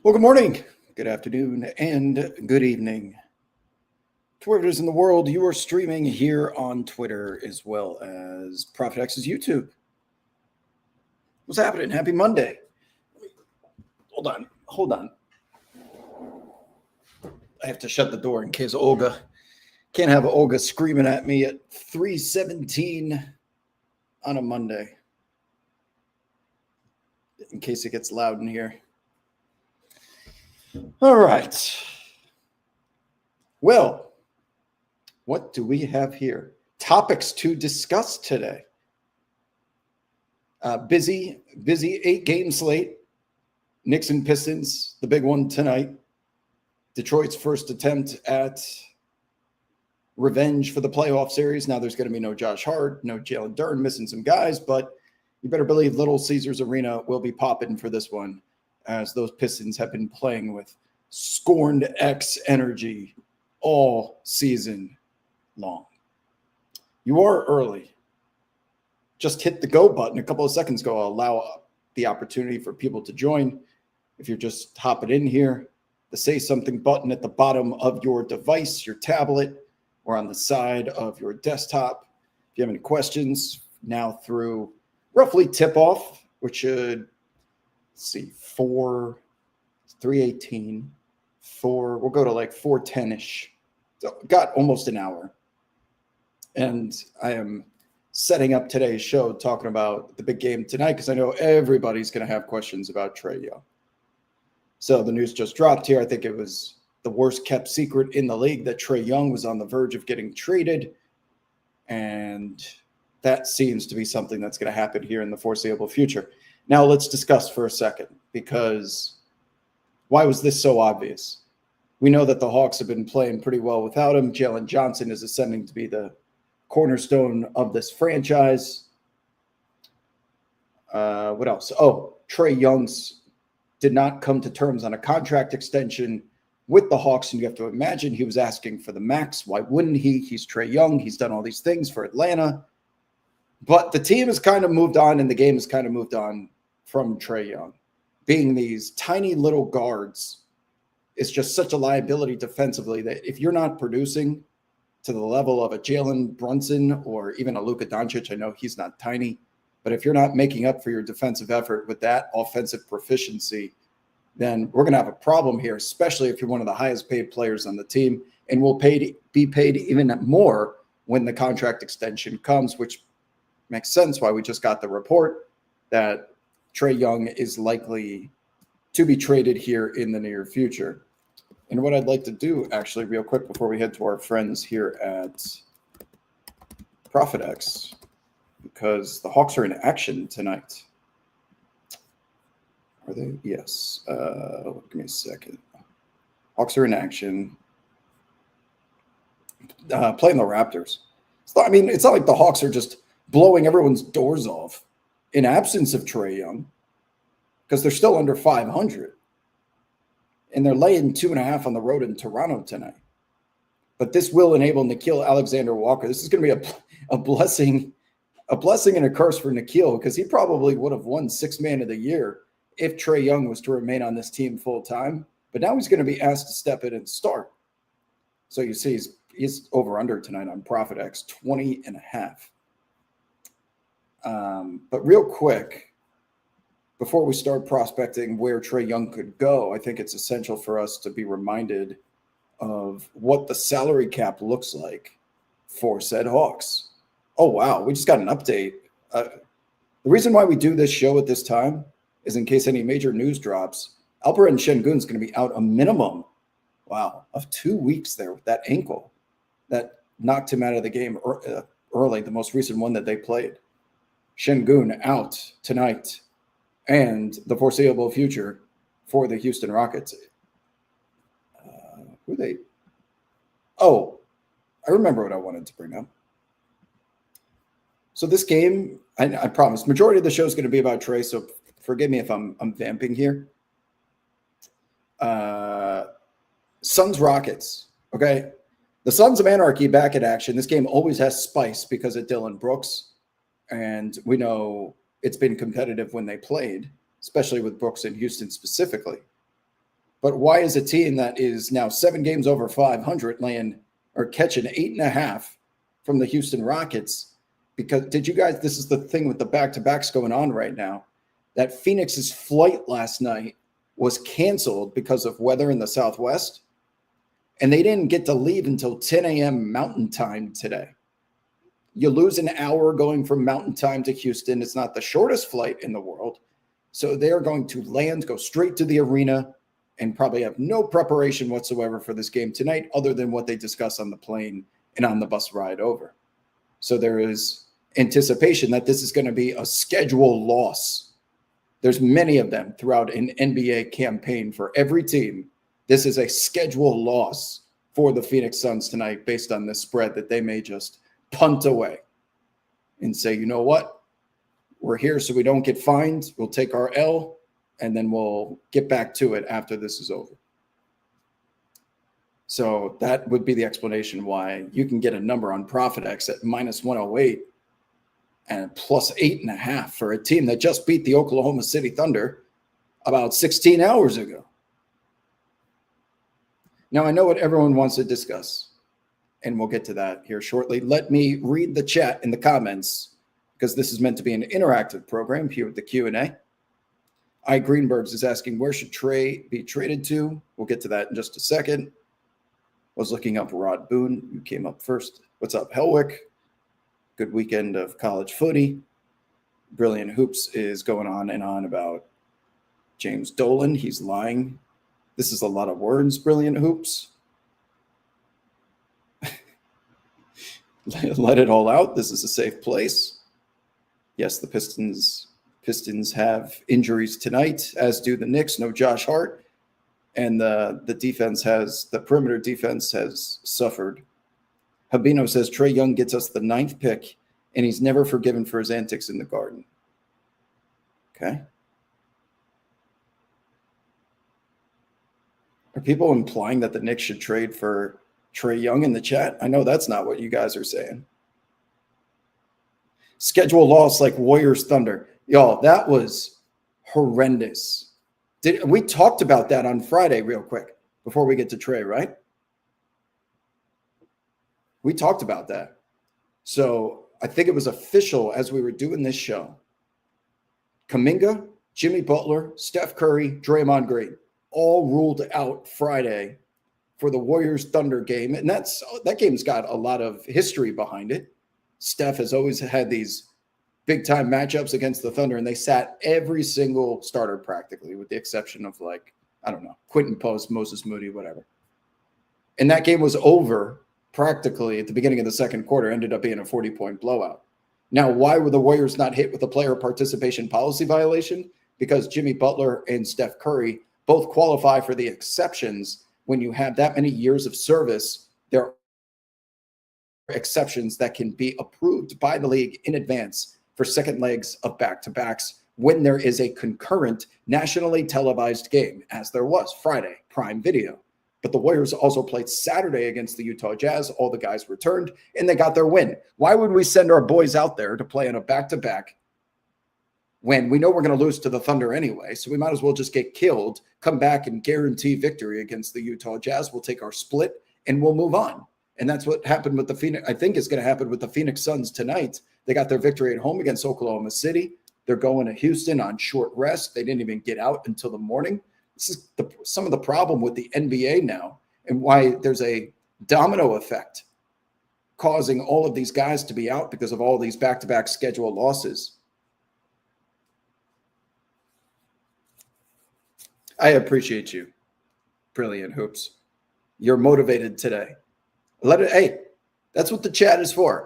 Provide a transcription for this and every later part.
Well, good morning, good afternoon, and good evening. To wherever it is in the world, you are streaming here on Twitter as well as ProfitX's YouTube. What's happening? Happy Monday. Hold on. I have to shut the door in case can't have Olga screaming at me at 3:17 on a Monday. In case it gets loud in here. All right. Well, what do we have here? Topics to discuss today. Busy 8-game slate. Knicks and Pistons, the big one tonight. Detroit's first attempt at revenge for the playoff series. Now there's going to be no Josh Hart, no Jalen Duren, missing some guys, but you better believe Little Caesars Arena will be popping for this one, as those Pistons have been playing with scorned X energy all season long. You are early. Just hit the go button a couple of seconds ago. I'll allow the opportunity for people to join. If you're just hopping in here, the say something button at the bottom of your device, your tablet, or on the side of your desktop. If you have any questions, now through roughly tip off, which should, let's see, 3:18, we'll go to like 4:10-ish. So got almost an hour. And I am setting up today's show talking about the big game tonight because I know everybody's going to have questions about Trae Young. So the news just dropped here. I think it was the worst kept secret in the league that Trae Young was on the verge of getting traded. And that seems to be something that's going to happen here in the foreseeable future. Now let's discuss for a second, because why was this so obvious? We know that the Hawks have been playing pretty well without him. Jalen Johnson is ascending to be the cornerstone of this franchise. What else? Oh, Trae Young's did not come to terms on a contract extension with the Hawks, and you have to imagine he was asking for the max. Why wouldn't he? He's Trae Young. He's done all these things for Atlanta. But the team has kind of moved on, and the game has kind of moved on from Trae Young. Being these tiny little guards is just such a liability defensively that if you're not producing to the level of a Jalen Brunson or even a Luka Doncic, I know he's not tiny, but if you're not making up for your defensive effort with that offensive proficiency, then we're going to have a problem here, especially if you're one of the highest paid players on the team, and will be paid even more when the contract extension comes, which makes sense why we just got the report that Trae Young is likely to be traded here in the near future. And what I'd like to do, actually, real quick before we head to our friends here at ProfitX, because the Hawks are in action tonight. Are they? Yes. Give me a second. Hawks are in action. Playing the Raptors. I mean, it's not like the Hawks are just blowing everyone's doors off in absence of Trae Young, because they're still under 500. And they're laying 2.5 on the road in Toronto tonight. But this will enable Nickeil Alexander-Walker. This is going to be a blessing and a curse for Nickeil, because he probably would have won Sixth Man of the Year if Trae Young was to remain on this team full time. But now he's going to be asked to step in and start. So you see he's over under tonight on ProfitX, 20.5. But real quick, before we start prospecting where Trae Young could go, I think it's essential for us to be reminded of what the salary cap looks like for said Hawks. Oh, wow. We just got an update. The reason why we do this show at this time is in case any major news drops. Alperen Sengun is going to be out a minimum, of 2 weeks there with that ankle that knocked him out of the game early, the most recent one that they played. Sengun out tonight and the foreseeable future for the Houston Rockets. Who are they? Oh, I remember what I wanted to bring up. So this game, I promise, majority of the show is going to be about Trae, so forgive me if I'm vamping here. Suns Rockets, okay? The Sons of Anarchy back in action. This game always has spice because of Dillon Brooks, and we know it's been competitive when they played, especially with Brooks in Houston specifically. But why is a team that is now 7 games over 500 laying or catching 8.5 from the Houston Rockets? Because this is the thing with the back-to-backs going on right now, that Phoenix's flight last night was canceled because of weather in the Southwest, and they didn't get to leave until 10 a.m. Mountain Time today. You lose an hour going from Mountain Time to Houston. It's not the shortest flight in the world. So they're going to land, go straight to the arena, and probably have no preparation whatsoever for this game tonight other than what they discuss on the plane and on the bus ride over. So there is anticipation that this is going to be a schedule loss. There's many of them throughout an NBA campaign for every team. This is a schedule loss for the Phoenix Suns tonight based on this spread that they may just punt away and say, you know what? We're here so we don't get fined. We'll take our L, and then we'll get back to it after this is over. So that would be the explanation why you can get a number on ProfitX at -108 and +8.5 for a team that just beat the Oklahoma City Thunder about 16 hours ago. Now, I know what everyone wants to discuss, and we'll get to that here shortly. Let me read the chat in the comments, because this is meant to be an interactive program here with the Q&A. I Greenbergs is asking, where should Trey be traded to? We'll get to that in just a second. Was looking up Rod Boone. You came up first. What's up, Helwick? Good weekend of college footy. Brilliant Hoops is going on and on about James Dolan. He's lying. This is a lot of words, Brilliant Hoops. Let it all out. This is a safe place. Yes, the Pistons have injuries tonight, as do the Knicks. No Josh Hart. And the perimeter defense has suffered. Habino says Trae Young gets us the 9th pick, and he's never forgiven for his antics in the Garden. Okay. Are people implying that the Knicks should trade for Trae Young in the chat? I know that's not what you guys are saying. Schedule loss like Warriors Thunder. Y'all, that was horrendous. We talked about that on Friday real quick before we get to Trae, right? We talked about that. So I think it was official as we were doing this show. Kuminga, Jimmy Butler, Steph Curry, Draymond Green all ruled out Friday for the Warriors Thunder game. And that game's got a lot of history behind it. Steph has always had these big time matchups against the Thunder, and they sat every single starter practically, with the exception of, like, I don't know, Quentin Post, Moses Moody, whatever. And that game was over practically at the beginning of the second quarter, ended up being a 40-point blowout. Now, why were the Warriors not hit with a player participation policy violation? Because Jimmy Butler and Steph Curry both qualify for the exceptions. When you have that many years of service, there are exceptions that can be approved by the league in advance for second legs of back-to-backs when there is a concurrent nationally televised game, as there was Friday, Prime Video. But the Warriors also played Saturday against the Utah Jazz. All the guys returned, and they got their win. Why would we send our boys out there to play in a back-to-back when we know we're going to lose to the Thunder anyway? So we might as well just get killed, come back and guarantee victory against the Utah Jazz. We'll take our split, and we'll move on. And that's what happened with the Phoenix. I think is going to happen with the Phoenix Suns tonight. They got their victory at home against Oklahoma City. They're going to Houston on short rest. They didn't even get out until the morning. This is some of the problem with the NBA now, and why there's a domino effect causing all of these guys to be out because of all these back-to-back schedule losses. I appreciate you, Brilliant Hoops. You're motivated today. Hey, that's what the chat is for.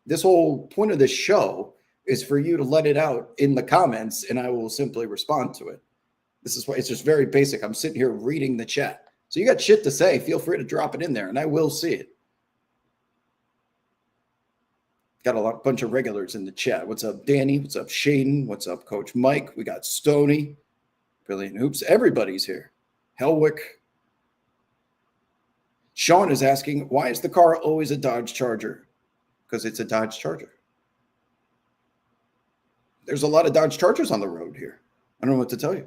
This whole point of this show is for you to let it out in the comments, and I will simply respond to it. This is why it's just very basic. I'm sitting here reading the chat. So you got shit to say, feel free to drop it in there, and I will see it. Got a bunch of regulars in the chat. What's up, Danny? What's up, Shaden? What's up, Coach Mike? We got Stoney, Brilliant Hoops. Everybody's here. Helwick. Sean is asking, why is the car always a Dodge Charger? Because it's a Dodge Charger. There's a lot of Dodge Chargers on the road here. I don't know what to tell you.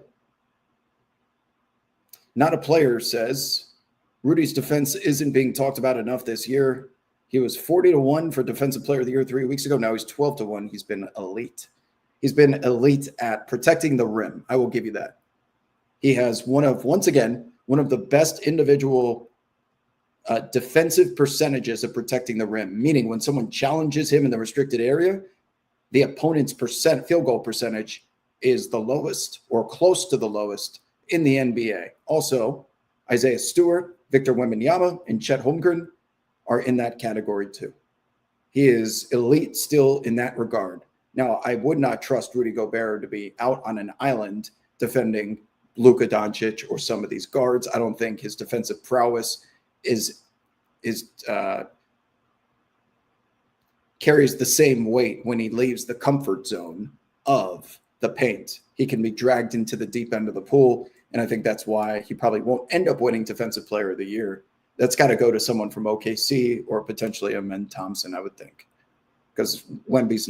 Not a player says Rudy's defense isn't being talked about enough this year. He was 40-1 for Defensive Player of the Year 3 weeks ago. Now he's 12-1. He's been elite. He's been elite at protecting the rim. I will give you that. He has once again, one of the best individual defensive percentages of protecting the rim, meaning when someone challenges him in the restricted area, the opponent's field goal percentage is the lowest or close to the lowest in the NBA. Also, Isaiah Stewart, Victor Wembanyama, and Chet Holmgren are in that category too. He is elite still in that regard. Now, I would not trust Rudy Gobert to be out on an island defending Luka Doncic or some of these guards. I don't think his defensive prowess carries the same weight when he leaves the comfort zone of the paint. He can be dragged into the deep end of the pool, and I think that's why he probably won't end up winning Defensive Player of the Year. That's got to go to someone from OKC or potentially Amen Thompson, I would think, because Wemby's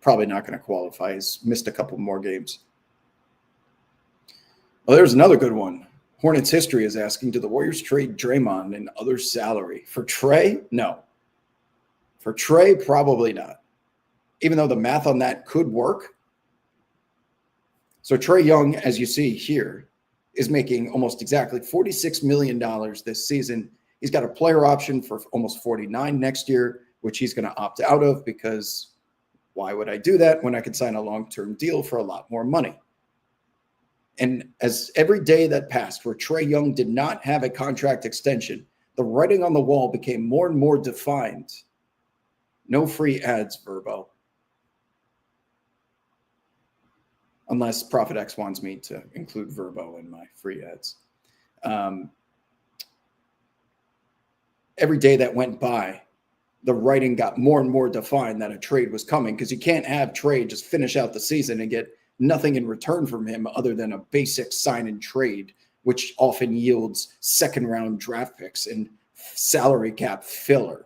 probably not going to qualify. He's missed a couple more games. Well, there's another good one. Hornets History is asking, do the Warriors trade Draymond and other salary? For Trae? No. For Trae, probably not. Even though the math on that could work. So Trae Young, as you see here, is making almost exactly $46 million this season. He's got a player option for almost $49 next year, which he's going to opt out of because why would I do that when I could sign a long-term deal for a lot more money? And as every day that passed where Trae Young did not have a contract extension, the writing on the wall became more and more defined. No free ads, Verbo. Unless Prophet X wants me to include Verbo in my free ads. Every day that went by, the writing got more and more defined that a trade was coming, because you can't have Trae just finish out the season and get nothing in return from him other than a basic sign and trade, which often yields second-round draft picks and salary cap filler.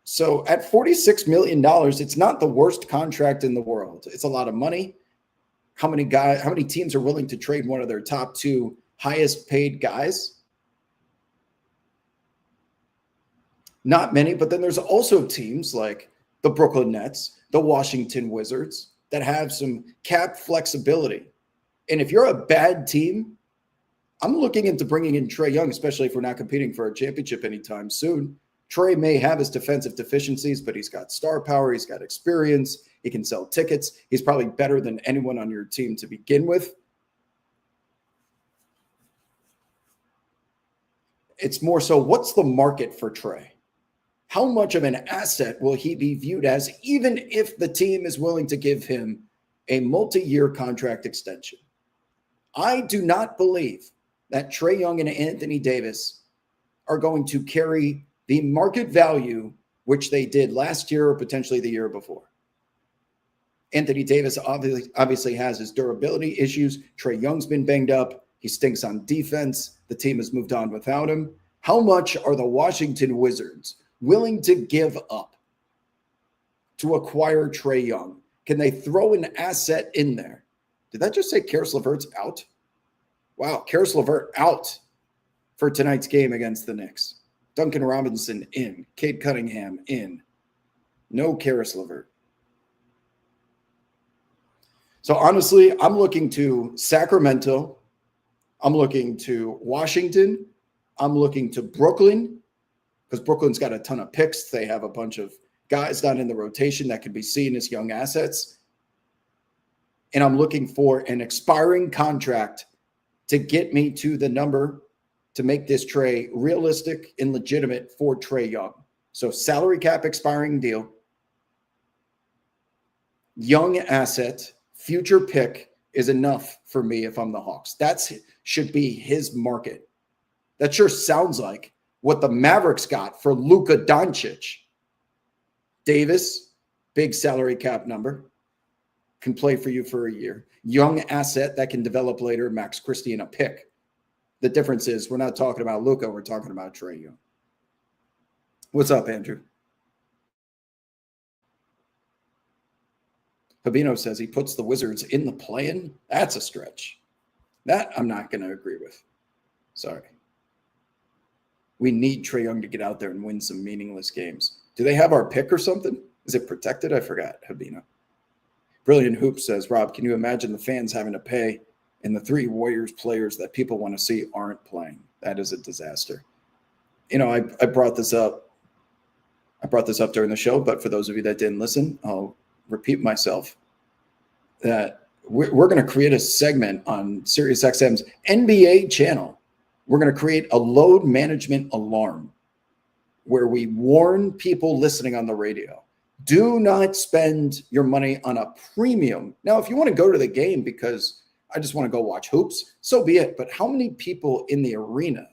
So at $46 million, it's not the worst contract in the world. It's a lot of money. How many teams are willing to trade one of their top two highest paid guys? Not many, but then there's also teams like the Brooklyn Nets, the Washington Wizards, that have some cap flexibility. And if you're a bad team, I'm looking into bringing in Trae Young, especially if we're not competing for a championship anytime soon. Trae may have his defensive deficiencies, but he's got star power. He's got experience. He can sell tickets. He's probably better than anyone on your team to begin with. It's more so, what's the market for Trae? How much of an asset will he be viewed as, even if the team is willing to give him a multi-year contract extension? I do not believe that Trae Young and Anthony Davis are going to carry the market value which they did last year or potentially the year before. Anthony Davis obviously has his durability issues. Trae Young's been banged up. He stinks on defense. The team has moved on without him. How much are the Washington Wizards willing to give up to acquire Trae Young? Can they throw an asset in there? Did that just say Karis LeVert's out? Wow, Karis LeVert out for tonight's game against the Knicks. Duncan Robinson in. Cade Cunningham in. No Karis LeVert. So honestly, I'm looking to Sacramento. I'm looking to Washington. I'm looking to Brooklyn, because Brooklyn's got a ton of picks. They have a bunch of guys down in the rotation that could be seen as young assets. And I'm looking for an expiring contract to get me to the number to make this trade realistic and legitimate for Trae Young. So salary cap expiring deal, young asset, future pick is enough for me if I'm the Hawks. That should be his market. That sure sounds like what the Mavericks got for Luka Doncic. Davis, big salary cap number, can play for you for a year. Young asset that can develop later, Max Christie, and a pick. The difference is we're not talking about Luka, we're talking about Trae Young. What's up, Andrew? Fabino says he puts the Wizards in the play-in. That's a stretch. That I'm not going to agree with. Sorry. We need Trae Young to get out there and win some meaningless games. Do they have our pick or something? Is it protected? I forgot, Habina. Brilliant Hoop says, Rob, can you imagine the fans having to pay and the 3 Warriors players that people want to see aren't playing? That is a disaster. I brought this up. I brought this up during the show, but for those of you that didn't listen, I'll repeat myself that we're going to create a segment on SiriusXM's NBA channel. We're going to create a load management alarm where we warn people listening on the radio, do not spend your money on a premium. Now, if you want to go to the game because I just want to go watch hoops, so be it. But how many people in the arena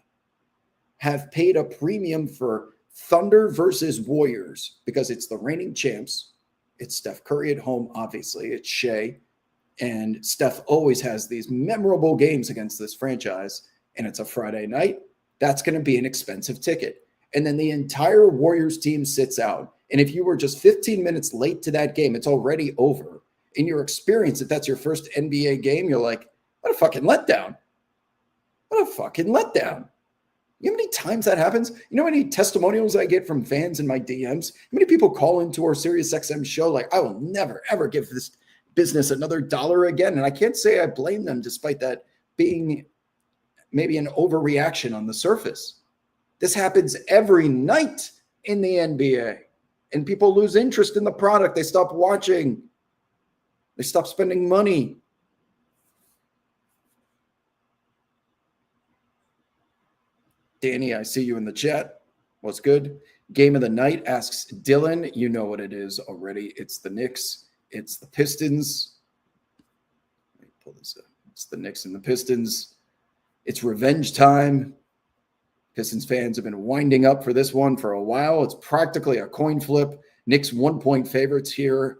have paid a premium for Thunder versus Warriors because it's the reigning champs? It's Steph Curry at home, obviously. It's Shea. And Steph always has these memorable games against this franchise, and it's a Friday night. That's going to be an expensive ticket. And then the entire Warriors team sits out. And if you were just 15 minutes late to that game, it's already over. In your experience, if that's your first NBA game, you're like, what a fucking letdown. What a fucking letdown. You know how many times that happens? You know how many testimonials I get from fans in my DMs? How many people call into our SiriusXM show like, I will never, ever give this business another dollar again? And I can't say I blame them, despite that being maybe an overreaction on the surface. This happens every night in the NBA. And people lose interest in the product. They stop watching. They stop spending money. Danny, I see you in the chat. What's good? Game of the night asks Dylan. You know what it is already. It's the Knicks. It's the Pistons. Let me pull this up. It's the Knicks and the Pistons. It's revenge time. Pistons fans have been winding up for this one for a while. It's practically a coin flip. Knicks 1-point favorites here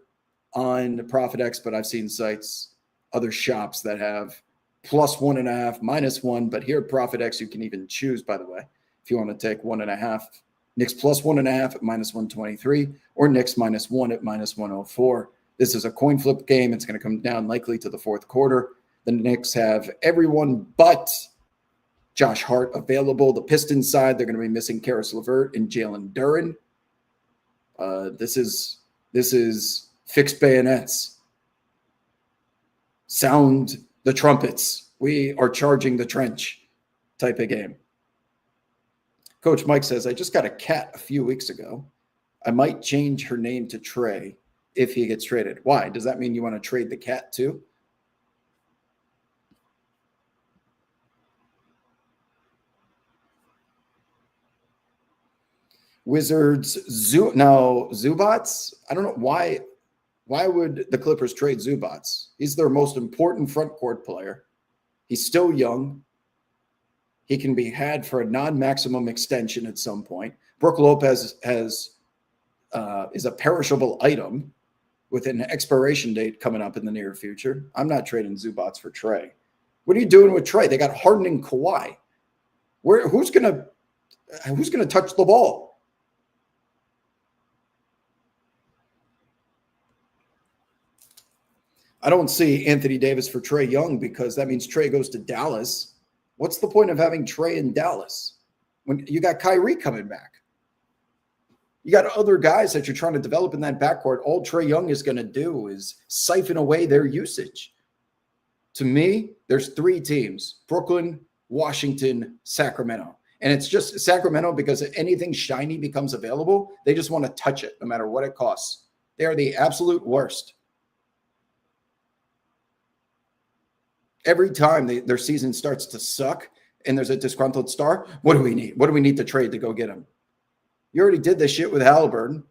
on ProfitX, but I've seen sites, other shops that have +1.5, -1. But here at ProfitX, you can even choose, by the way, if you want to take 1.5. Knicks +1.5 at -123, or Knicks -1 at -104. This is a coin flip game. It's going to come down likely to the fourth quarter. The Knicks have everyone but Josh Hart available. The Pistons side, they're going to be missing Karis LeVert and Jalen Duren. This is fixed bayonets. Sound the trumpets. We are charging the trench type of game. Coach Mike says, I just got a cat a few weeks ago. I might change her name to Trey if he gets traded. Why? Does that mean you want to trade the cat too? Wizards, Zubats. I don't know why. Why would the Clippers trade Zubats? He's their most important front court player. He's still young. He can be had for a non-maximum extension at some point. Brook Lopez is a perishable item with an expiration date coming up in the near future. I'm not trading Zubats for Trey. What are you doing with Trey? They got Harden and Kawhi. Who's gonna touch the ball? I don't see Anthony Davis for Trae Young because that means Trae goes to Dallas. What's the point of having Trae in Dallas when you got Kyrie coming back? You got other guys that you're trying to develop in that backcourt. All Trae Young is going to do is siphon away their usage. To me, there's 3 teams: Brooklyn, Washington, Sacramento. And it's just Sacramento because if anything shiny becomes available, they just want to touch it no matter what it costs. They are the absolute worst. Every time their season starts to suck and there's a disgruntled star, what do we need? What do we need to trade to go get him? You already did this shit with Halliburton.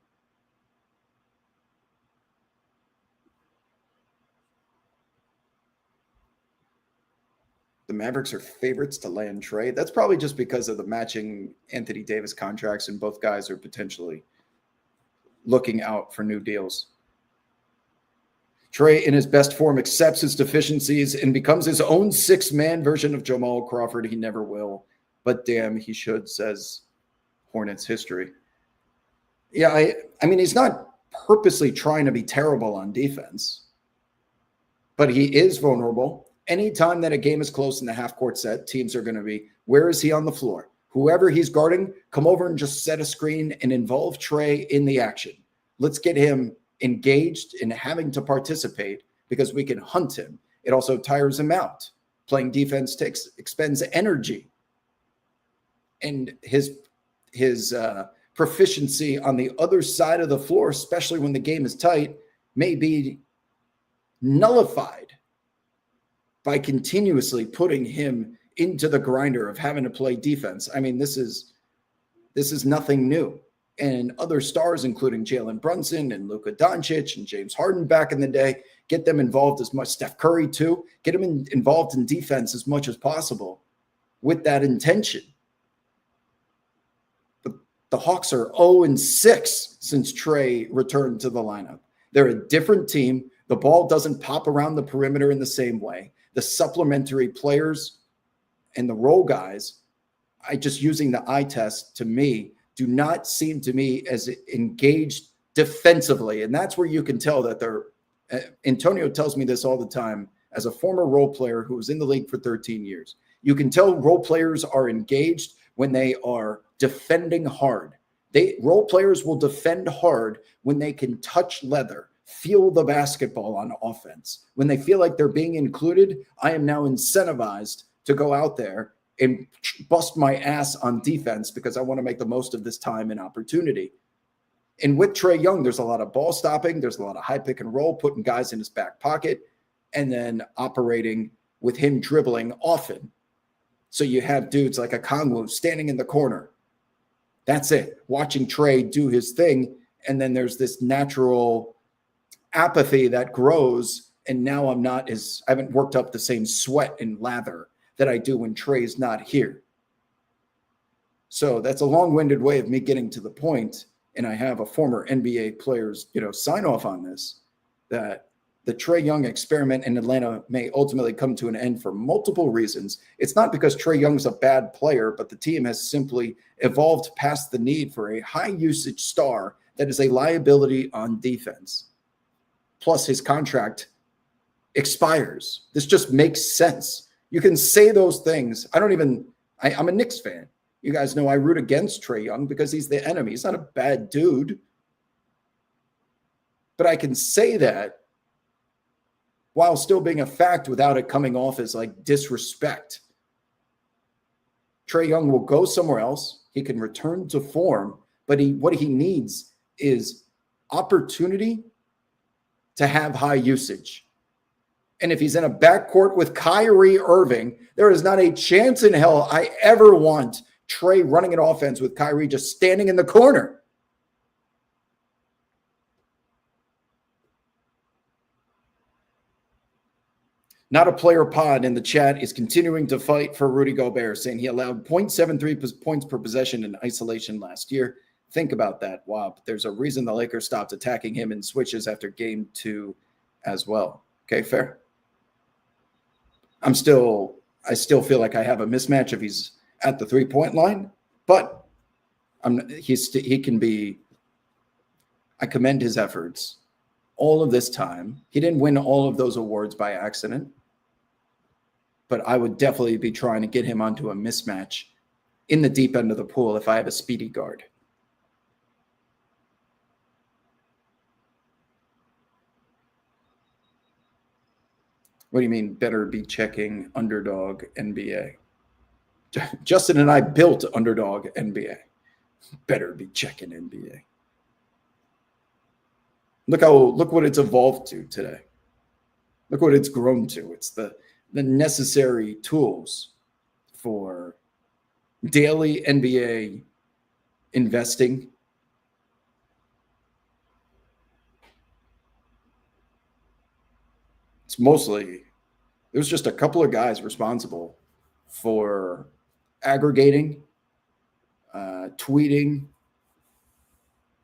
The Mavericks are favorites to land Trae. That's probably just because of the matching Anthony Davis contracts, and both guys are potentially looking out for new deals. Trae, in his best form, accepts his deficiencies and becomes his own 6-man version of Jamal Crawford. He never will, but damn, he should, says Hornets history. Yeah, I mean, he's not purposely trying to be terrible on defense, but he is vulnerable, Anytime that a game is close in the half court set, teams are going to be, where is he on the floor? Whoever he's guarding, come over and just set a screen and involve Trae in the action. Let's get him engaged in having to participate because we can hunt him. It also tires him out. Playing defense expends energy. And his proficiency on the other side of the floor, especially when the game is tight, may be nullified by continuously putting him into the grinder of having to play defense. I mean, this is nothing new. And other stars, including Jalen Brunson and Luka Doncic and James Harden back in the day, get them involved as much. Steph Curry too, get them involved in defense as much as possible with that intention. But the Hawks are 0-6 since Trae returned to the lineup. They're a different team. The ball doesn't pop around the perimeter in the same way. The supplementary players and the role guys, just using the eye test, to me, do not seem to me as engaged defensively. And that's where you can tell that they're Antonio tells me this all the time as a former role player who was in the league for 13 years. You can tell role players are engaged when they are defending hard. Role players will defend hard when they can touch leather, feel the basketball on offense. When they feel like they're being included, I am now incentivized to go out there and bust my ass on defense because I want to make the most of this time and opportunity. And with Trae Young, there's a lot of ball stopping. There's a lot of high pick and roll, putting guys in his back pocket, and then operating with him dribbling often. So you have dudes like a Okongwu standing in the corner. That's it. Watching Trae do his thing. And then there's this natural apathy that grows. And now I haven't worked up the same sweat and lather that I do when Trae's not here. So that's a long-winded way of me getting to the point. And I have a former NBA player's, sign off on this, that the Trae Young experiment in Atlanta may ultimately come to an end for multiple reasons. It's not because Trae Young's a bad player, but the team has simply evolved past the need for a high-usage star that is a liability on defense. Plus, his contract expires. This just makes sense. You can say those things. I'm a Knicks fan. You guys know I root against Trae Young because he's the enemy. He's not a bad dude. But I can say that while still being a fact without it coming off as like disrespect. Trae Young will go somewhere else. He can return to form, but what he needs is opportunity to have high usage. And if he's in a backcourt with Kyrie Irving, there is not a chance in hell I ever want Trae running an offense with Kyrie just standing in the corner. Not a player pod in the chat is continuing to fight for Rudy Gobert, saying he allowed 0.73 points per possession in isolation last year. Think about that. Wow. There's a reason the Lakers stopped attacking him in switches after game 2 as well. Okay, fair. I still feel like I have a mismatch if he's at the 3-point line, but he can be. I commend his efforts all of this time. He didn't win all of those awards by accident, but I would definitely be trying to get him onto a mismatch in the deep end of the pool if I have a speedy guard. What do you mean, better be checking Underdog NBA? Justin and I built Underdog NBA. Better be checking NBA. Look what it's evolved to today. Look what it's grown to. It's the necessary tools for daily NBA investing. It's mostly, there's just a couple of guys responsible for aggregating, tweeting,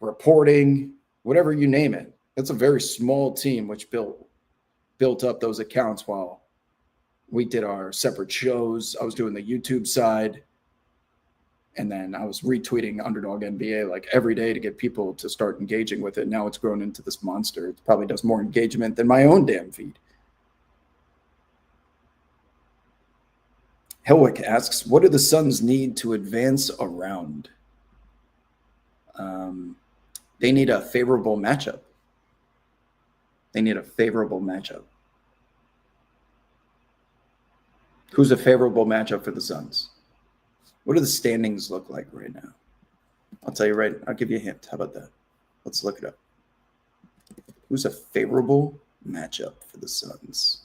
reporting, whatever you name it. That's a very small team which built up those accounts while we did our separate shows. I was doing the YouTube side, and then I was retweeting Underdog NBA like every day to get people to start engaging with it. Now it's grown into this monster. It probably does more engagement than my own damn feed. Helwick asks, what do the Suns need to advance around? They need a favorable matchup. Who's a favorable matchup for the Suns? What do the standings look like right now? I'll tell you right. I'll give you a hint. How about that? Let's look it up. Who's a favorable matchup for the Suns?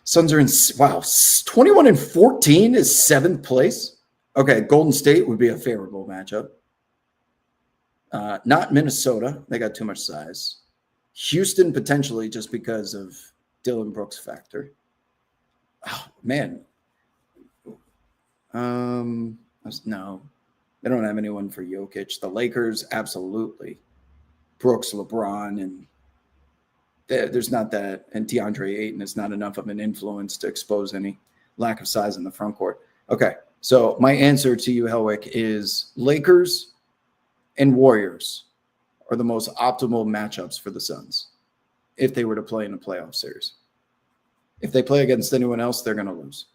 Suns are in, 21-14 is 7th place. Okay, Golden State would be a favorable matchup. Not Minnesota. They got too much size. Houston, potentially, just because of Dillon Brooks factor. Oh, man. No. They don't have anyone for Jokic. The Lakers, absolutely. Brooks, LeBron, and there's not that. And DeAndre Ayton is not enough of an influence to expose any lack of size in the front court. Okay, so my answer to you, Helwick, is Lakers and Warriors are the most optimal matchups for the Suns if they were to play in a playoff series. If they play against anyone else, they're going to lose.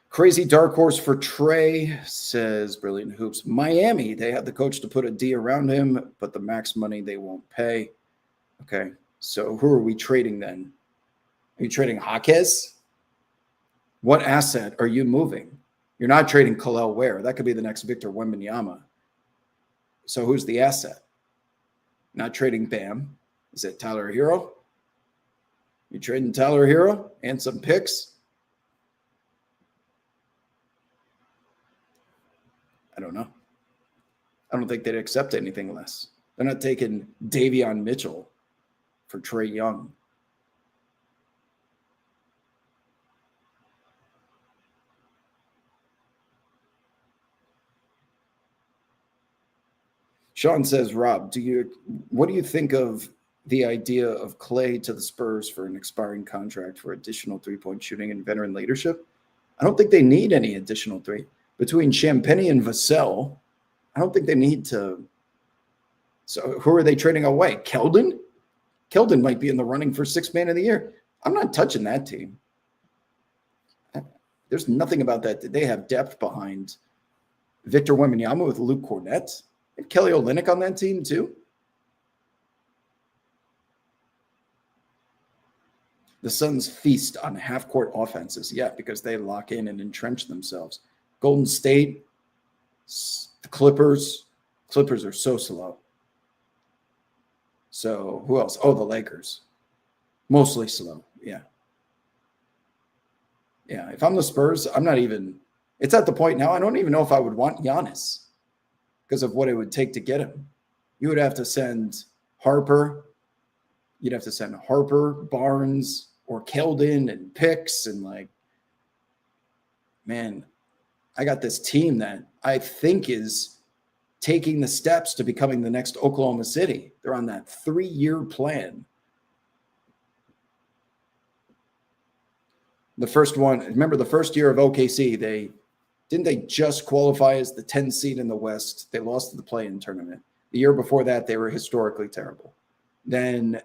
Crazy dark horse for Trey, says Brilliant Hoops. Miami, they have the coach to put a D around him, but the max money they won't pay. Okay, so who are we trading then? Are you trading Jaquez? What asset are you moving? You're not trading Kel'el Ware. That could be the next Victor Wembanyama. So who's the asset? Not trading Bam. Is it Tyler Hero? You trading Tyler Hero and some picks? I don't know. I don't think they'd accept anything less. They're not taking Davion Mitchell for Trae Young. Sean says, Rob, what do you think of the idea of Clay to the Spurs for an expiring contract for additional three-point shooting and veteran leadership? I don't think they need any additional three. Between Champagnie and Vassell, I don't think they need to. So who are they trading away? Keldon? Keldon might be in the running for sixth man of the year. I'm not touching that team. There's nothing about that. They have depth behind Victor Wembanyama with Luke Cornett. And Kelly Olynyk on that team too. The Suns feast on half-court offenses, because they lock in and entrench themselves. Golden State, the Clippers. Clippers are so slow. So who else? Oh, the Lakers. Mostly slow, yeah. If I'm the Spurs, I'm not even – it's at the point now I don't even know if I would want Giannis because of what it would take to get him. You would have to send Harper. You'd have to send Harper, Barnes, or Keldon and picks and man – I got this team that I think is taking the steps to becoming the next Oklahoma City. They're on that 3-year plan. The first one, remember the first year of OKC, they just qualify as the 10 seed in the West. They lost to the play-in tournament. The year before that, they were historically terrible. Then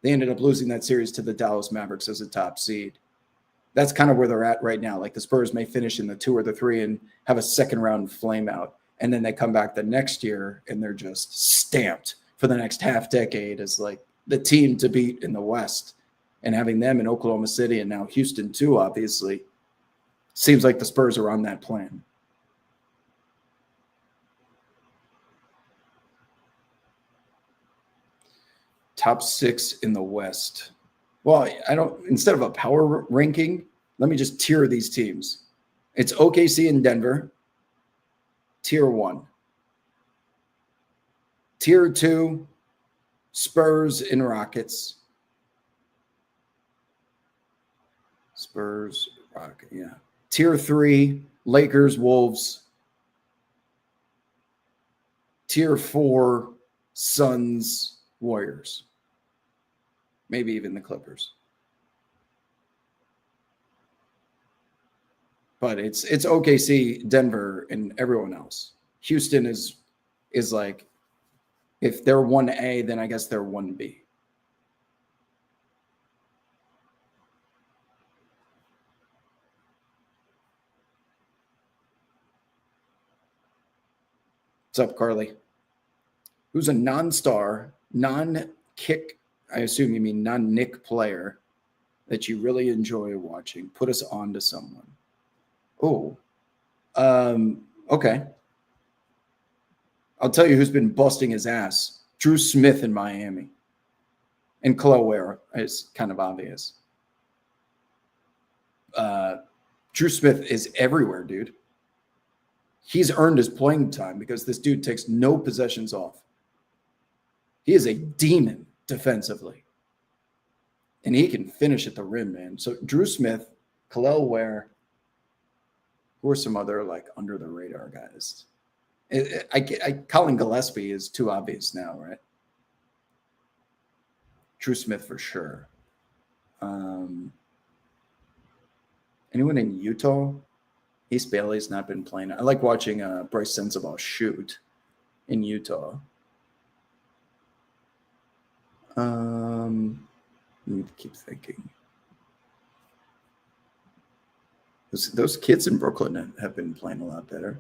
they ended up losing that series to the Dallas Mavericks as a top seed. That's kind of where they're at right now. Like the Spurs may finish in the 2 or the 3 and have a second round flame out. And then they come back the next year and they're just stamped for the next half decade as the team to beat in the West. And having them in Oklahoma City and now Houston too, obviously, seems like the Spurs are on that plan. Top 6 in the West. Well, instead of a power ranking, let me just tier these teams. It's OKC and Denver, tier 1. Tier 2, Spurs and Rockets. Spurs, Rockets, yeah. Tier 3, Lakers, Wolves. Tier 4, Suns, Warriors. Maybe even the Clippers. but it's OKC, Denver, and everyone else. Houston is like, if they're 1A, then I guess they're 1B. What's up, Carly? Who's a non-star, non-kick, I assume you mean non-Nick player that you really enjoy watching? Put us on to someone. Oh, okay. I'll tell you who's been busting his ass. Drew Smith in Miami. And Kel'el Ware is kind of obvious. Drew Smith is everywhere, dude. He's earned his playing time because this dude takes no possessions off. He is a demon defensively. And he can finish at the rim, man. So Drew Smith, Kel'el Ware, who are some other like under the radar guys? Colin Gillespie is too obvious now, right? Drew Smith for sure. Anyone in Utah? East Bailey's not been playing. I like watching Bryce Sensabaugh shoot in Utah. Let me keep thinking. Those kids in Brooklyn have been playing a lot better.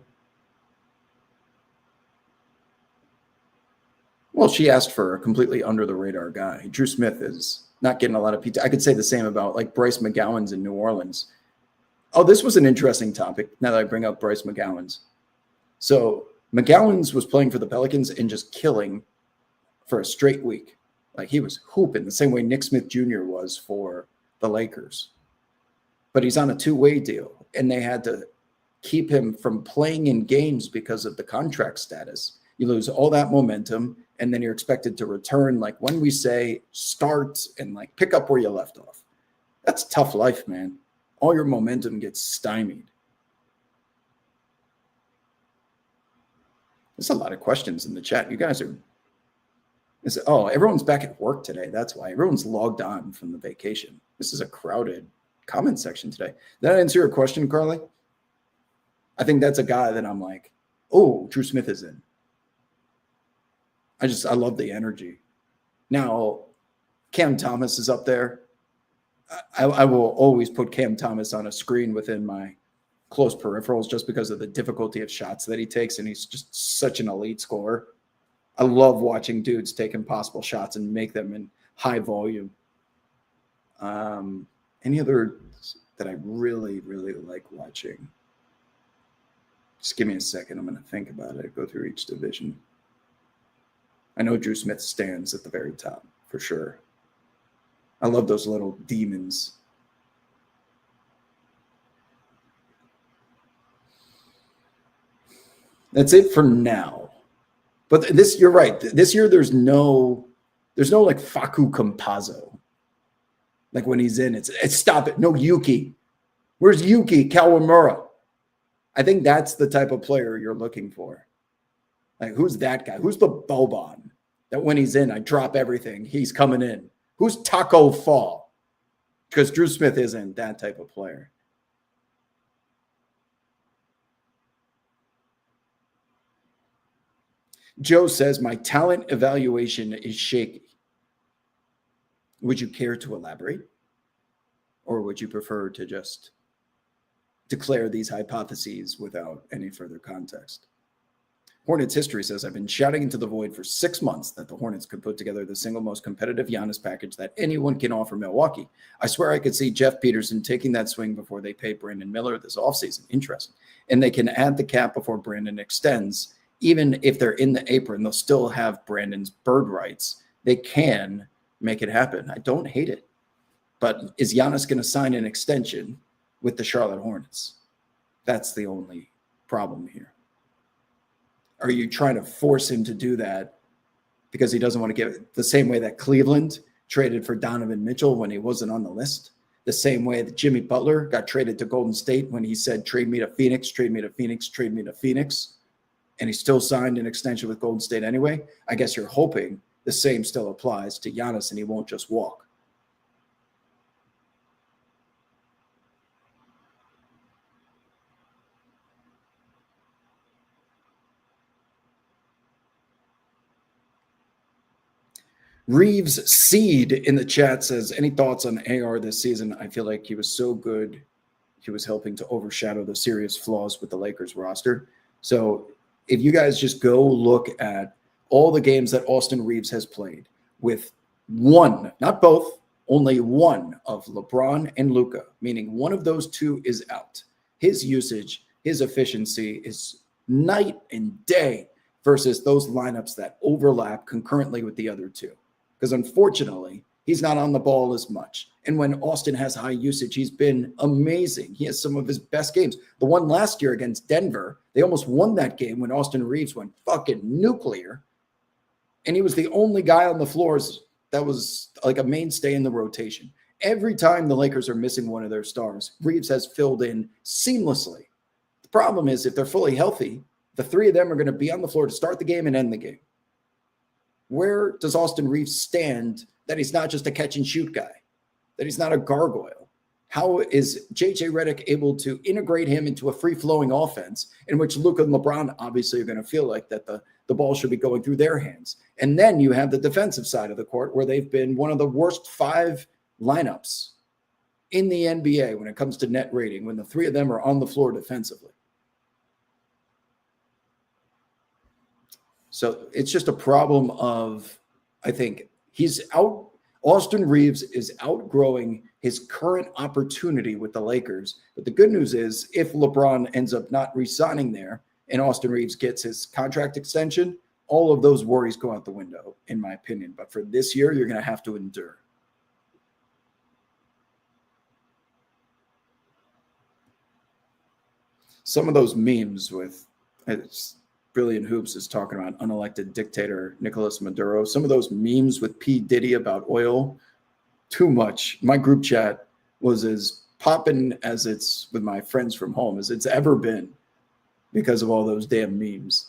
Well, she asked for a completely under the radar guy. Drew Smith is not getting a lot of PT. I could say the same about like Bryce McGowan's in New Orleans. Oh, this was an interesting topic now that I bring up Bryce McGowan's. So McGowan's was playing for the Pelicans and just killing for a straight week. Like he was hooping the same way Nick Smith Jr. was for the Lakers. But he's on a two-way deal, and they had to keep him from playing in games because of the contract status. You lose all that momentum, and then you're expected to return like when we say start and like pick up where you left off. That's tough life, man. All your momentum gets stymied. There's a lot of questions in the chat. You guys are everyone's back at work today. That's why everyone's logged on from the vacation. This is a crowded comment section today. Did that answer your question, Carly? I think that's a guy that I'm like, oh, Drew Smith is in. I love the energy. Now, Cam Thomas is up there. I will always put Cam Thomas on a screen within my close peripherals just because of the difficulty of shots that he takes, and he's just such an elite scorer. I love watching dudes take impossible shots and make them in high volume. Any other that I really, really like watching? Just give me a second. I'm going to think about it. Go through each division. I know Drew Smith stands at the very top for sure. I love those little demons. That's it for now. But this, you're right. This year, there's no like Facu Campazzo. Like when he's in, it's stop it. No Yuki. Where's Yuki Kawamura? I think that's the type of player you're looking for. Like, who's that guy? Who's the Boban that when he's in, I drop everything. He's coming in. Who's Taco Fall? Because Drew Smith isn't that type of player. Joe says, my talent evaluation is shaky. Would you care to elaborate? Or would you prefer to just declare these hypotheses without any further context? Hornets history says, I've been shouting into the void for 6 months that the Hornets could put together the single most competitive Giannis package that anyone can offer Milwaukee. I swear I could see Jeff Peterson taking that swing before they pay Brandon Miller this offseason. Interesting. And they can add the cap before Brandon extends. Even if they're in the apron, they'll still have Brandon's bird rights. They can make it happen. I don't hate it. But is Giannis going to sign an extension with the Charlotte Hornets? That's the only problem here. Are you trying to force him to do that because he doesn't want to give it the same way that Cleveland traded for Donovan Mitchell when he wasn't on the list? The same way that Jimmy Butler got traded to Golden State when he said, trade me to Phoenix, trade me to Phoenix, trade me to Phoenix. And he still signed an extension with Golden State anyway. I guess you're hoping the same still applies to Giannis and he won't just walk. Reeves Seed in the chat says, any thoughts on AR this season? I feel like he was so good. He was helping to overshadow the serious flaws with the Lakers roster. So if you guys just go look at all the games that Austin Reeves has played with one, not both, only one of LeBron and Luka, meaning one of those two is out. His usage, his efficiency is night and day versus those lineups that overlap concurrently with the other two. Because unfortunately, he's not on the ball as much. And when Austin has high usage, he's been amazing. He has some of his best games. The one last year against Denver, they almost won that game when Austin Reeves went fucking nuclear. And he was the only guy on the floors that was like a mainstay in the rotation. Every time the Lakers are missing one of their stars, Reeves has filled in seamlessly. The problem is if they're fully healthy, the three of them are going to be on the floor to start the game and end the game. Where does Austin Reeves stand that he's not just a catch and shoot guy, that he's not a gargoyle? How is JJ Redick able to integrate him into a free-flowing offense in which Luka and LeBron obviously are going to feel like that the ball should be going through their hands? And then you have the defensive side of the court where they've been one of the worst 5 lineups in the NBA when it comes to net rating, when the three of them are on the floor defensively. So it's just a problem of, I think Austin Reeves is outgrowing his current opportunity with the Lakers. But the good news is if LeBron ends up not re-signing there and Austin Reeves gets his contract extension, all of those worries go out the window, in my opinion. But for this year, you're going to have to endure. Some of those memes with Brilliant Hoops is talking about unelected dictator Nicolas Maduro. Some of those memes with P. Diddy about oil, too much. My group chat was as popping as it's with my friends from home as it's ever been because of all those damn memes.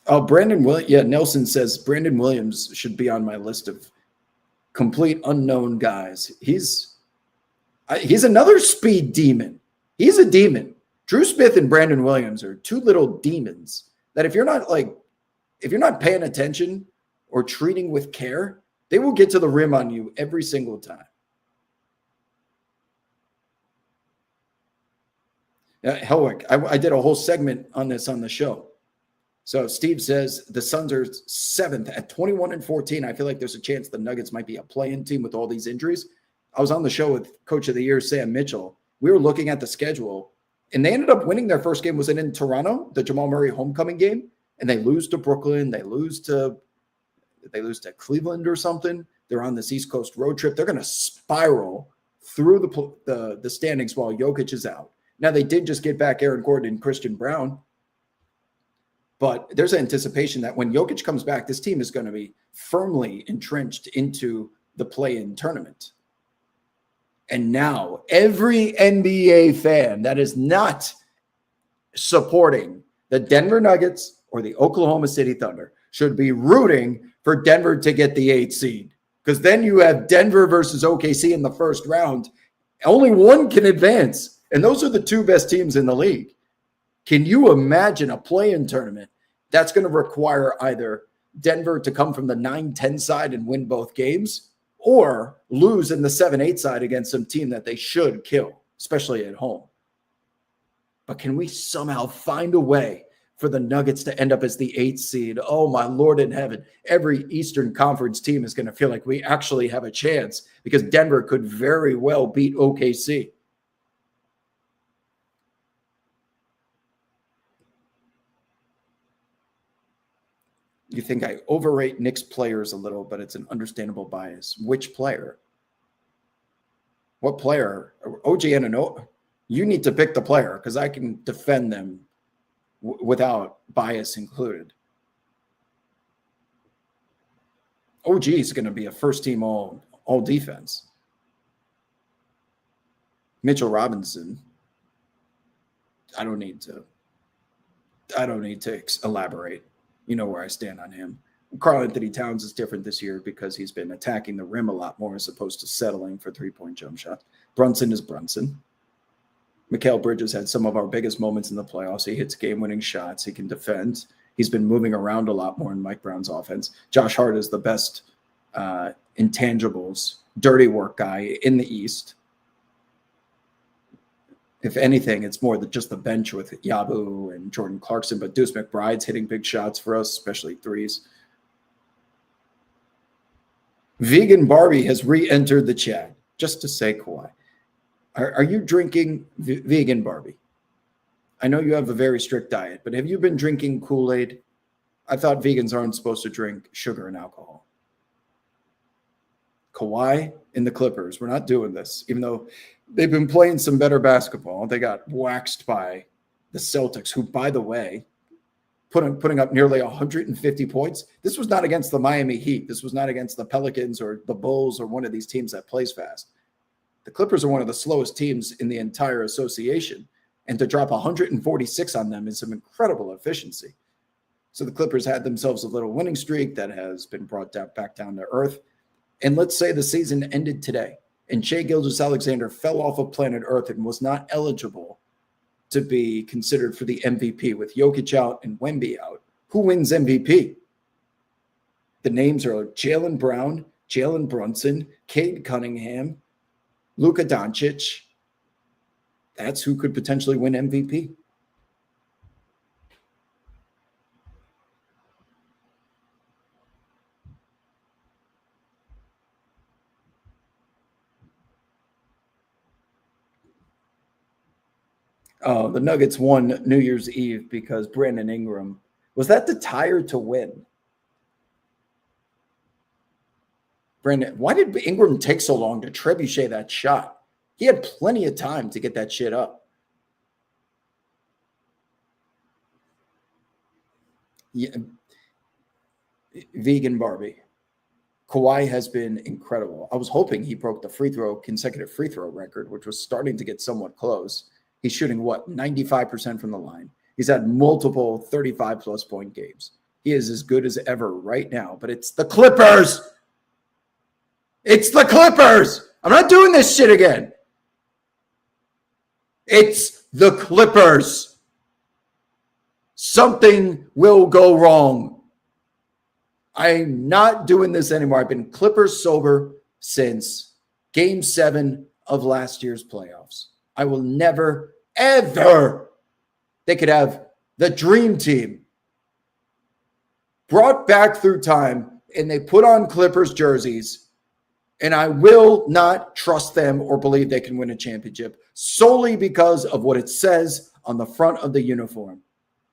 Oh, Nelson says Brandon Williams should be on my list of complete unknown guys. He's another speed demon. He's a demon. Drew Smith and Brandon Williams are two little demons that if you're not paying attention or treating with care, they will get to the rim on you every single time. Helwick, I did a whole segment on this on the show. So Steve says the Suns are 7th at 21-14. I feel like there's a chance the Nuggets might be a play-in team with all these injuries. I was on the show with Coach of the Year, Sam Mitchell. We were looking at the schedule, and they ended up winning their first game. Was it in Toronto, the Jamal Murray homecoming game? And they lose to Brooklyn. They lose to Cleveland or something. They're on this East Coast road trip. They're going to spiral through the standings while Jokic is out. Now, they did just get back Aaron Gordon and Christian Brown, but there's an anticipation that when Jokic comes back, this team is going to be firmly entrenched into the play-in tournament. And now every NBA fan that is not supporting the Denver Nuggets or the Oklahoma City Thunder should be rooting for Denver to get the 8th seed. Because then you have Denver versus OKC in the first round. Only one can advance. And those are the two best teams in the league. Can you imagine a play-in tournament that's going to require either Denver to come from the 9-10 side and win both games or lose in the 7-8 side against some team that they should kill, especially at home? But can we somehow find a way for the Nuggets to end up as the 8th seed? Oh, my Lord in heaven. Every Eastern Conference team is going to feel like we actually have a chance because Denver could very well beat OKC. You think I overrate Knicks players a little, but it's an understandable bias. Which player? What player? OG Anunoby? You need to pick the player because I can defend them without bias included. OG is going to be a first-team all defense. Mitchell Robinson. I don't need to elaborate. You know where I stand on him. Karl Anthony Towns is different this year because he's been attacking the rim a lot more as opposed to settling for three-point jump shots. Brunson is Brunson. Mikal Bridges had some of our biggest moments in the playoffs. He hits game-winning shots. He can defend. He's been moving around a lot more in Mike Brown's offense. Josh Hart is the best intangibles, dirty work guy in the East. If anything, it's more than just the bench with Yabu and Jordan Clarkson, but Deuce McBride's hitting big shots for us, especially threes. Vegan Barbie has re-entered the chat just to say Kawhi. Are you drinking Vegan Barbie? I know you have a very strict diet, but have you been drinking Kool-Aid? I thought vegans aren't supposed to drink sugar and alcohol. Kawhi and the Clippers, we're not doing this, even though they've been playing some better basketball. They got waxed by the Celtics, who, by the way, putting up nearly 150 points. This was not against the Miami Heat. This was not against the Pelicans or the Bulls or one of these teams that plays fast. The Clippers are one of the slowest teams in the entire association, and to drop 146 on them is some incredible efficiency. So the Clippers had themselves a little winning streak that has been brought back down to earth. And let's say the season ended today and Shai Gilgeous-Alexander fell off of planet Earth and was not eligible to be considered for the MVP with Jokic out and Wemby out. Who wins MVP? The names are Jaylen Brown, Jalen Brunson, Cade Cunningham, Luka Doncic. That's who could potentially win MVP. Oh, the Nuggets won New Year's Eve because Brandon Ingram. Was that the tire to win? Brandon, why did Ingram take so long to trebuchet that shot? He had plenty of time to get that shit up. Yeah. Vegan Barbie. Kawhi has been incredible. I was hoping he broke the consecutive free throw record, which was starting to get somewhat close. He's shooting, 95% from the line. He's had multiple 35-plus point games. He is as good as ever right now, but it's the Clippers. It's the Clippers. I'm not doing this shit again. It's the Clippers. Something will go wrong. I'm not doing this anymore. I've been Clippers sober since Game 7 of last year's playoffs. I will never, ever. They could have the dream team brought back through time, and they put on Clippers jerseys, and I will not trust them or believe they can win a championship solely because of what it says on the front of the uniform.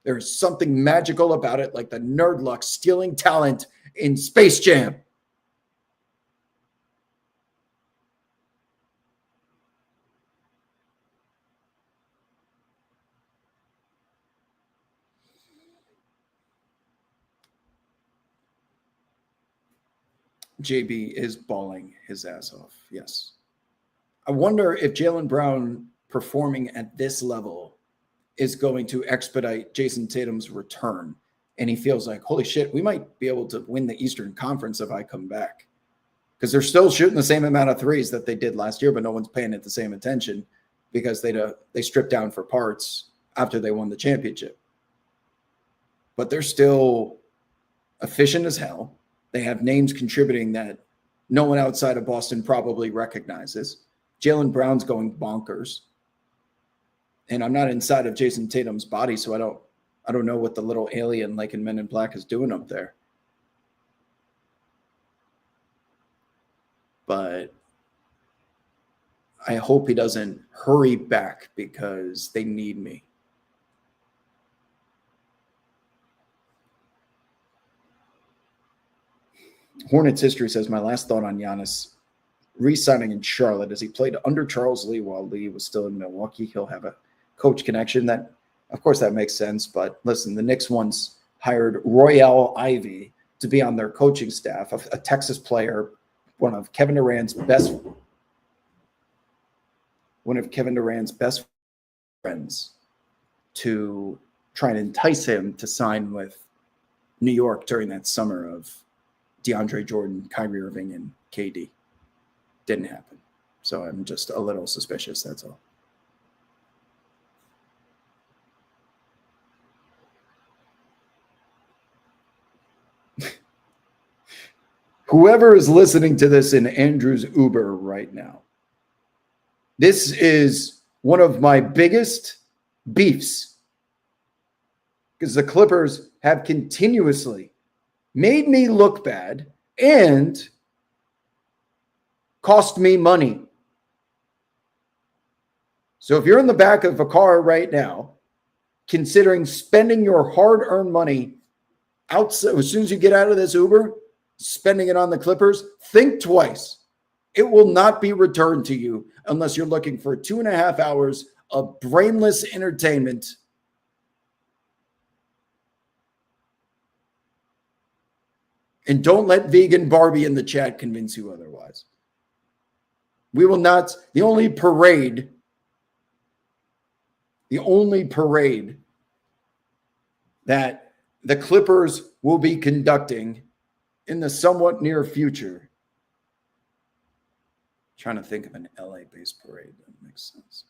There is something magical about it, like the nerd luck stealing talent in Space Jam. JB is balling his ass off. Yes. I wonder if Jaylen Brown performing at this level is going to expedite Jason Tatum's return. And he feels like, holy shit, we might be able to win the Eastern Conference if I come back. Because they're still shooting the same amount of threes that they did last year, but no one's paying it the same attention because they stripped down for parts after they won the championship. But they're still efficient as hell. They have names contributing that no one outside of Boston probably recognizes. Jaylen Brown's going bonkers. And I'm not inside of Jason Tatum's body, so I don't know what the little alien like in Men in Black is doing up there. But I hope he doesn't hurry back because they need me. Hornets history says, my last thought on Giannis re-signing in Charlotte as he played under Charles Lee while Lee was still in Milwaukee. He'll have a coach connection. That, of course, that makes sense. But listen, the Knicks once hired Royale Ivey to be on their coaching staff, a Texas player, one of Kevin Durant's best friends, to try and entice him to sign with New York during that summer of DeAndre Jordan, Kyrie Irving, and KD. Didn't happen. So I'm just a little suspicious, that's all. Whoever is listening to this in Andrew's Uber right now, this is one of my biggest beefs because the Clippers have continuously made me look bad and cost me money. So if you're in the back of a car right now, considering spending your hard-earned money outside, as soon as you get out of this Uber, spending it on the Clippers, think twice. It will not be returned to you unless you're looking for 2.5 hours of brainless entertainment. And don't let vegan Barbie in the chat convince you otherwise. We will not, the only parade that the Clippers will be conducting in the somewhat near future. I'm trying to think of an LA-based parade that makes sense.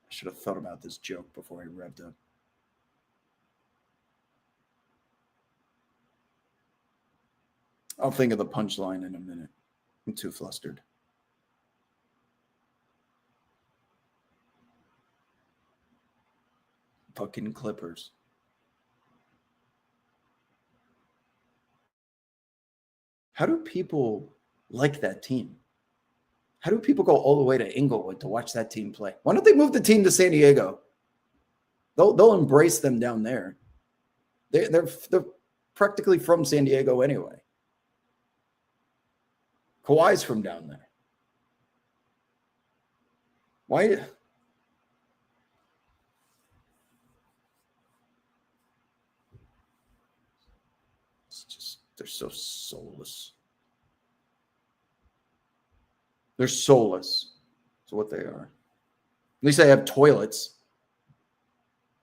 I should have thought about this joke before I revved up. I'll think of the punchline in a minute. I'm too flustered. Fucking Clippers. How do people like that team? How do people go all the way to Inglewood to watch that team play? Why don't they move the team to San Diego? They'll embrace them down there. They're practically from San Diego anyway. Kawhi's from down there. Why? It's just, they're so soulless. They're soulless. That's what they are. At least they have toilets.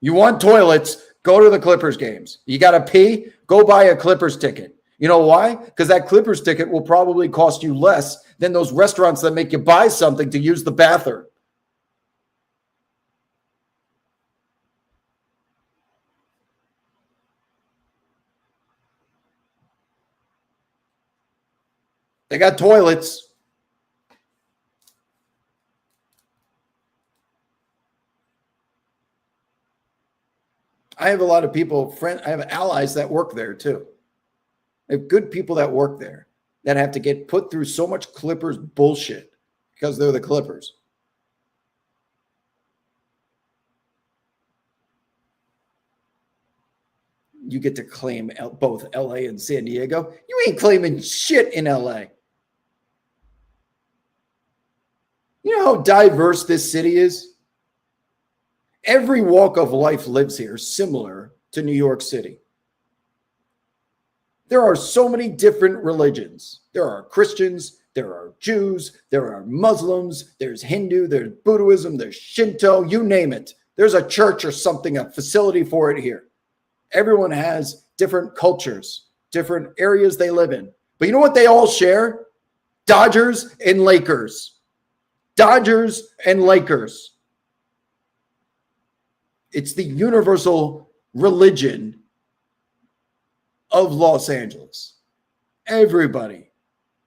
You want toilets, go to the Clippers games. You got to pee, go buy a Clippers ticket. You know why? Because that Clippers ticket will probably cost you less than those restaurants that make you buy something to use the bathroom. They got toilets. I have a lot of people, I have allies that work there too. I have good people that work there that have to get put through so much Clippers bullshit because they're the Clippers. You get to claim both LA and San Diego. You ain't claiming shit in LA. You know how diverse this city is? Every walk of life lives here, similar to New York City. There are so many different religions. There are Christians, there are Jews, there are Muslims, there's Hindu, there's Buddhism, there's Shinto, you name it. There's a church or something, a facility for it here. Everyone has different cultures, different areas they live in. But you know what they all share? Dodgers and Lakers. Dodgers and Lakers. It's the universal religion of Los Angeles. Everybody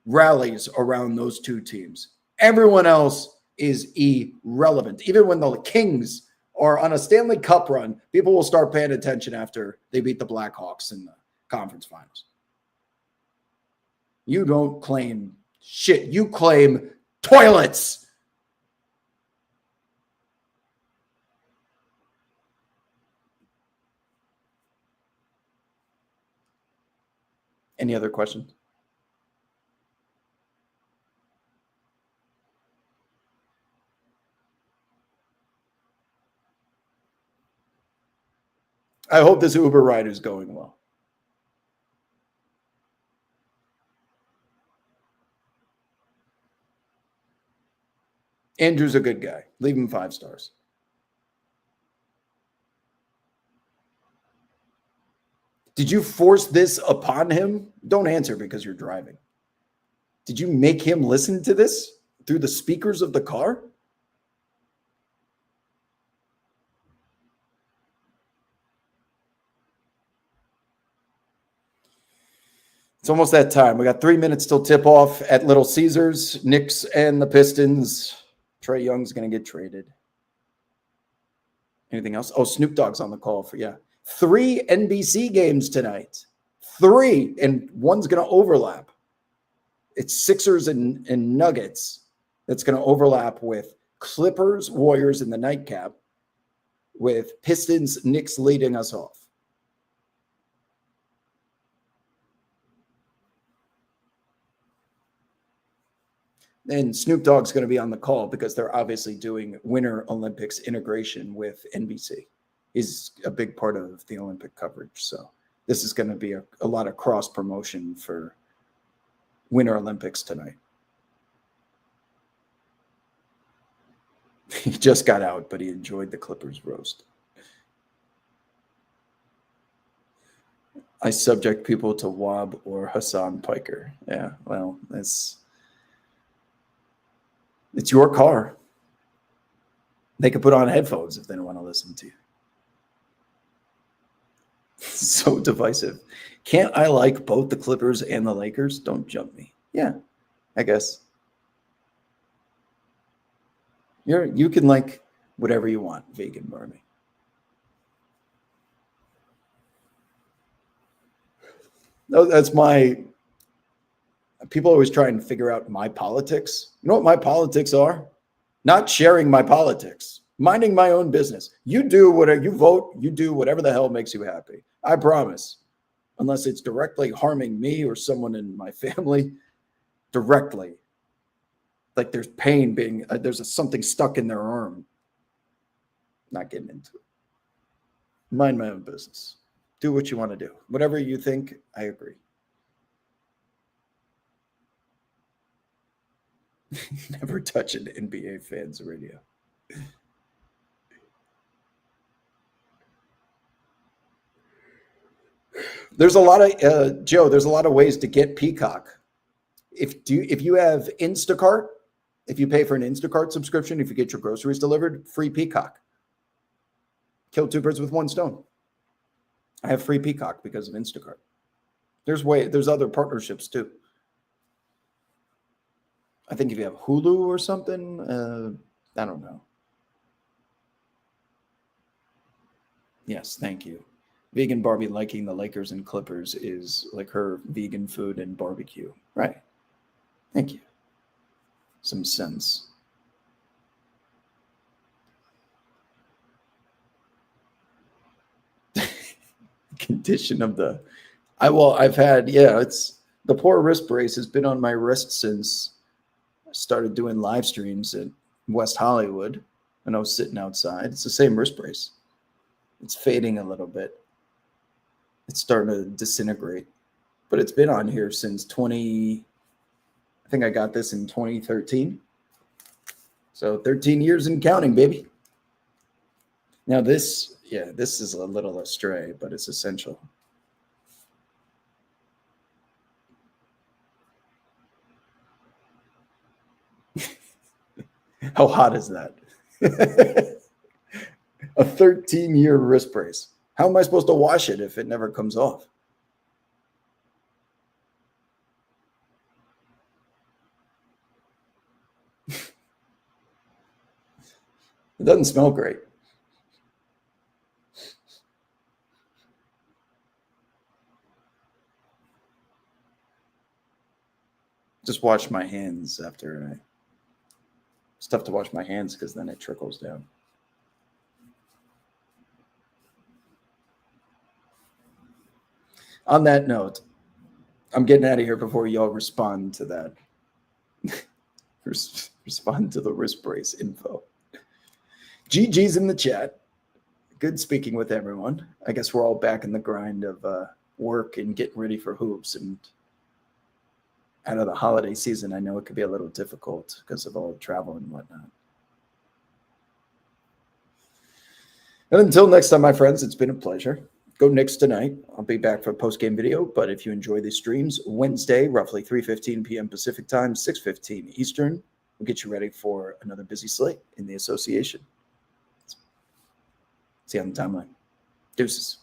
rallies around those two teams. Everyone else is irrelevant. Even when the Kings are on a Stanley Cup run, people will start paying attention after they beat the Blackhawks in the conference finals. You don't claim shit. You claim toilets. Any other questions? I hope this Uber ride is going well. Andrew's a good guy. Leave him 5 stars. Did you force this upon him? Don't answer because you're driving. Did you make him listen to this through the speakers of the car? It's almost that time. We got 3 minutes till tip off at Little Caesars. Knicks and the Pistons. Trae Young's going to get traded. Anything else? Oh, Snoop Dogg's on the call for, 3 NBC games tonight. 3, and one's going to overlap. It's Sixers and Nuggets that's going to overlap with Clippers, Warriors in the nightcap, with Pistons, Knicks leading us off. And Snoop Dogg's going to be on the call because they're obviously doing Winter Olympics integration with NBC. He's a big part of the Olympic coverage. So this is going to be a lot of cross promotion for Winter Olympics tonight. He just got out, but he enjoyed the Clippers roast. I subject people to Wab or Hassan Piker. Yeah, well, it's your car. They can put on headphones if they don't want to listen to you. So divisive. Can't I like both the Clippers and the Lakers? Don't jump me. Yeah, I guess. You can like whatever you want, vegan Barbie. No, that's my. People always try and figure out my politics. You know what my politics are? Not sharing my politics, minding my own business. You do whatever you vote. You do whatever the hell makes you happy. I promise, unless it's directly harming me or someone in my family, directly. Like there's pain being, there's something stuck in their arm. Not getting into it. Mind my own business. Do what you want to do. Whatever you think, I agree. Never touch an NBA fans radio. There's a lot of, Joe, there's a lot of ways to get Peacock. If you have Instacart, if you pay for an Instacart subscription, if you get your groceries delivered, free Peacock. Kill 2 birds with 1 stone. I have free Peacock because of Instacart. There's other partnerships too. I think if you have Hulu or something, I don't know. Yes, thank you. Vegan Barbie liking the Lakers and Clippers is like her vegan food and barbecue. Right. Thank you. Some sense. Condition of the I've had, it's the poor wrist brace has been on my wrist since I started doing live streams at West Hollywood when I was sitting outside. It's the same wrist brace. It's fading a little bit. It's starting to disintegrate, but it's been on here since I think I got this in 2013. So 13 years and counting, baby. Now this is a little astray, but it's essential. How hot is that? A 13-year wrist brace. How am I supposed to wash it if it never comes off? It doesn't smell great. Just wash my hands after. It's tough to wash my hands because then it trickles down. On that note, I'm getting out of here before y'all respond to that. Respond to the wrist brace info. GG's in the chat. Good speaking with everyone. I guess we're all back in the grind of work and getting ready for hoops. And out of the holiday season, I know it could be a little difficult because of all the travel and whatnot. And until next time, my friends, it's been a pleasure. Go Knicks tonight. I'll be back for a post-game video. But if you enjoy these streams, Wednesday, roughly 3:15 p.m. Pacific time, 6:15 Eastern, we'll get you ready for another busy slate in the association. See you on the timeline. Deuces.